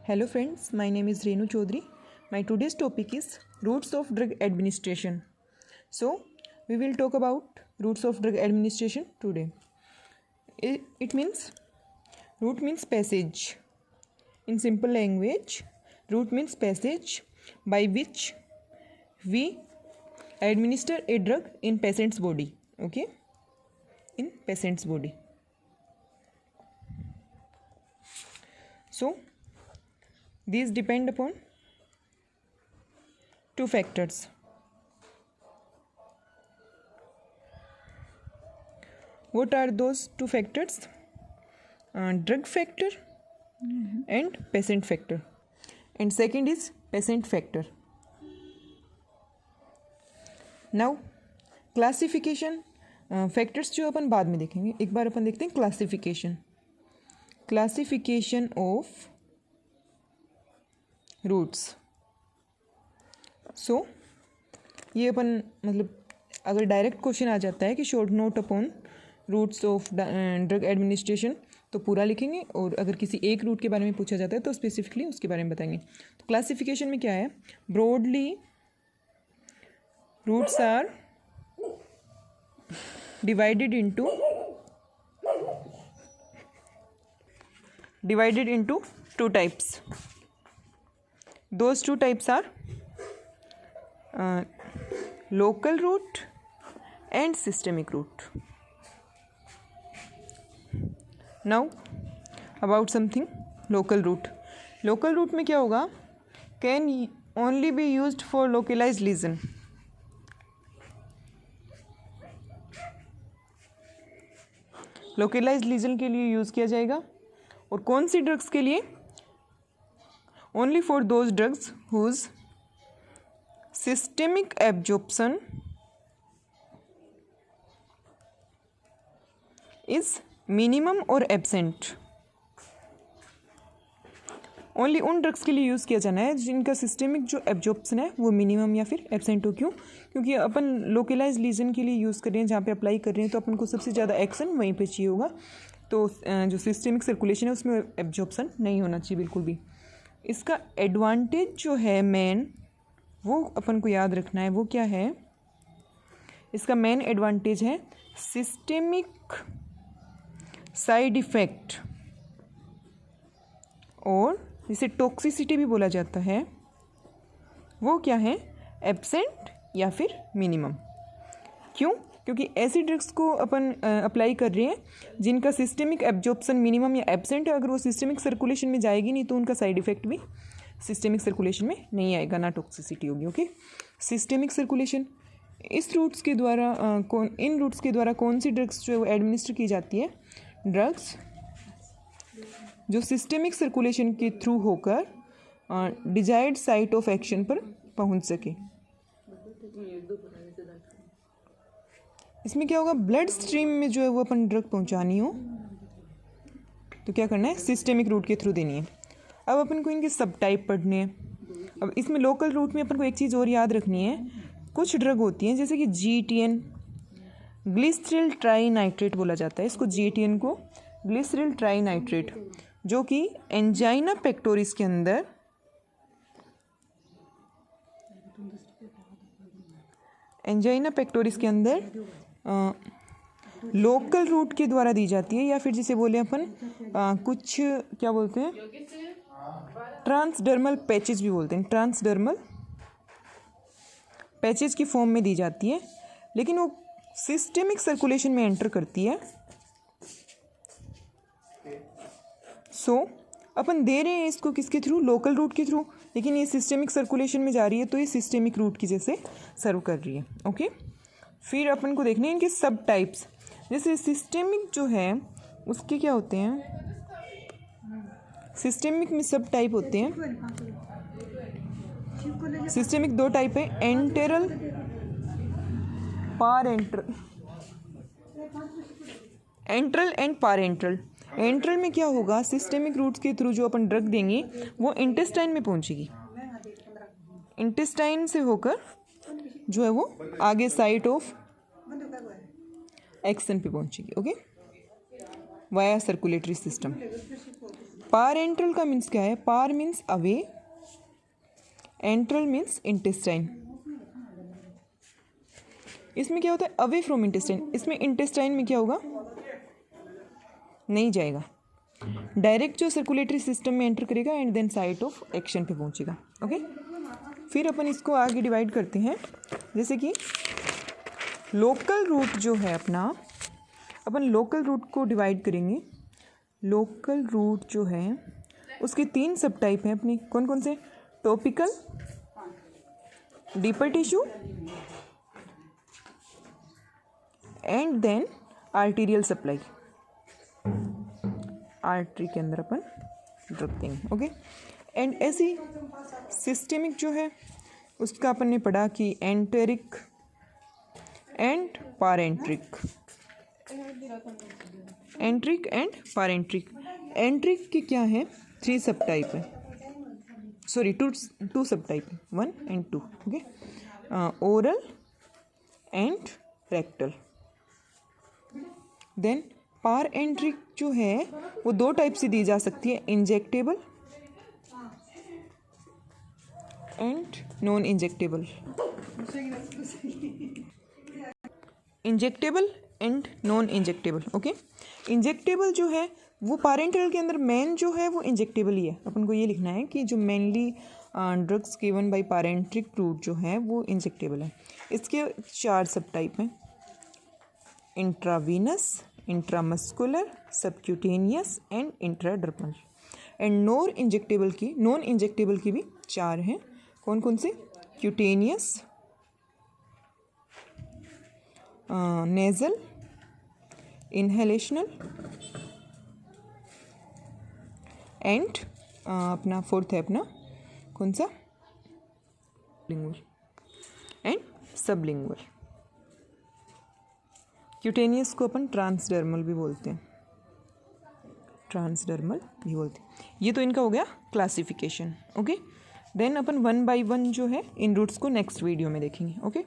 Hello friends, my name is Renu Chaudhary. My today's topic is routes of drug administration. So, we will talk about routes of drug administration today. It means route means passage. In simple language, route means passage by which we administer a drug in patient's body. Okay? In patient's body. So, these depend upon two factors. What are those two factors? Drug factor and patient factor. And second is patient factor. Now, classification factors जो अपन बाद में देखेंगे. एक बार अपन देखते हैं classification of roots. सो ये अपन मतलब अगर डायरेक्ट क्वेश्चन आ जाता है कि short note upon routes of drug administration तो पूरा लिखेंगे, और अगर किसी एक रूट के बारे में पूछा जाता है तो स्पेसिफिकली उसके बारे में बताएंगे. तो क्लासिफिकेशन में क्या है? Broadly routes are divided into two types. Those two types are local route and systemic route. Now about something local route. Local route में क्या होगा? Can only be used for localized lesion. Localized lesion के लिए use किया जाएगा. और कौन सी drugs के लिए? Only for those drugs whose systemic absorption is minimum or absent. Only उन ड्रग्स के लिए यूज़ किया जाना है जिनका सिस्टेमिक जो एब्जॉर्प्शन है वो मिनिमम या फिर एब्सेंट हो. क्यों? क्योंकि अपन लोकलाइज लीजन के लिए यूज़ कर रहे हैं, जहाँ पे अप्लाई कर रहे हैं, तो अपन को सबसे ज़्यादा एक्शन वहीं पे चाहिए होगा. तो जो सिस्टेमिक सर्कुलेशन है उसमें एब्जॉर्प्शन नहीं होना चाहिए बिल्कुल भी. इसका एडवांटेज जो है मेन, वो अपन को याद रखना है. वो क्या है? इसका मेन एडवांटेज है सिस्टेमिक साइड इफ़ेक्ट, और जिसे टॉक्सिसिटी भी बोला जाता है. वो क्या है? एब्सेंट या फिर मिनिमम. क्यों? क्योंकि ऐसी ड्रग्स को अपन अप्लाई कर रहे हैं जिनका सिस्टेमिक एब्जॉर्प्शन मिनिमम या एब्सेंट है. अगर वो सिस्टेमिक सर्कुलेशन में जाएगी नहीं तो उनका साइड इफ़ेक्ट भी सिस्टेमिक सर्कुलेशन में नहीं आएगा, ना टॉक्सिसिटी होगी. ओके, सिस्टेमिक सर्कुलेशन इस रूट्स के द्वारा इन रूट्स के द्वारा कौन सी ड्रग्स जो है वो एडमिनिस्टर की जाती है? ड्रग्स जो सिस्टेमिक सर्कुलेशन के थ्रू होकर डिजायर्ड साइट ऑफ एक्शन पर पहुंच सके. इसमें क्या होगा? ब्लड स्ट्रीम में जो है वो अपन ड्रग पहुंचानी हो तो क्या करना है? सिस्टेमिक रूट के थ्रू देनी है. अब अपन को इनके सब टाइप पढ़ने हैं. अब इसमें लोकल रूट में अपन को एक चीज़ और याद रखनी है. कुछ ड्रग होती हैं जैसे कि GTN, ग्लिसरल ट्राइनाइट्रेट बोला जाता है इसको. GTN को ग्लिसरल ट्राइनाइट्रेट, जो कि एंजाइना पेक्टोरिस के अंदर लोकल रूट के द्वारा दी जाती है, या फिर जिसे बोले अपन कुछ क्या बोलते हैं, ट्रांसडर्मल पैचेज भी बोलते हैं. ट्रांसडर्मल पैचेज की फॉर्म में दी जाती है, लेकिन वो सिस्टेमिक सर्कुलेशन में एंटर करती है. सो अपन दे रहे हैं इसको किसके थ्रू? लोकल रूट के थ्रू, लेकिन ये सिस्टेमिक सर्कुलेशन में जा रही है तो ये सिस्टेमिक रूट की जैसे सर्व कर रही है. ओके, फिर अपन को देखने हैं इनके सब टाइप्स. जैसे सिस्टेमिक जो है उसके क्या होते हैं? सिस्टेमिक में सब टाइप होते हैं. सिस्टेमिक दो टाइप है, enteral, parenteral. Enteral and parenteral. Enteral में क्या होगा? सिस्टेमिक रूट्स के थ्रू जो अपन ड्रग देंगे वो इंटेस्टाइन में पहुंचेगी. इंटेस्टाइन से होकर जो है वो आगे साइट ऑफ एक्शन पे पहुंचेगी. Okay, via circulatory system. Parenteral का मीन्स क्या है? Par means away, enteral means intestine. इसमें क्या होता है? Away from intestine. इसमें इंटेस्टाइन में क्या होगा? नहीं जाएगा, डायरेक्ट जो सर्कुलेटरी सिस्टम में एंटर करेगा and then site of action पे पहुंचेगा। ओके, फिर अपन इसको आगे डिवाइड करते हैं। जैसे कि लोकल रूट जो है अपना, अपन लोकल रूट को डिवाइड करेंगे। लोकल रूट जो है उसके 3 सब टाइप हैं अपनी। कौन कौन से? Topical, deeper tissue and then arterial supply. Artery के अंदर अपन रख देंगे। ओके, एंड ऐसी सिस्टेमिक जो है उसका अपन ने पढ़ा कि enteric and parenteric. Enteric and parenteric. Enteric के क्या है? 3 सब टाइप है, सॉरी 2 सब टाइप है, 1 and 2। Okay, oral and rectal. Then parenteric जो है वो 2 टाइप से दी जा सकती है, injectable and non injectable. Injectable and non injectable. Okay, injectable जो है वो पारेंट्रल के अंदर मेन जो है वो इंजेक्टेबल ही है। अपन को ये लिखना है कि जो mainly drugs given by parenteric route जो है वो इंजेक्टेबल है। इसके 4 सब टाइप हैं, intravenous, intramuscular, subcutaneous and intradermal. And non injectable की भी 4 हैं। कौन कौन से? क्यूटेनियस, नेजल, इनहेलेशनल एंड अपना 4th है अपना कौन सा? Lingual and sublingual. क्यूटेनियस को अपन ट्रांसडर्मल भी बोलते हैं, ट्रांसडर्मल भी बोलते हैं। ये तो इनका हो गया क्लासिफिकेशन। ओके, देन अपन 1 by 1 जो है इन रूट्स को नेक्स्ट वीडियो में देखेंगे। ओके।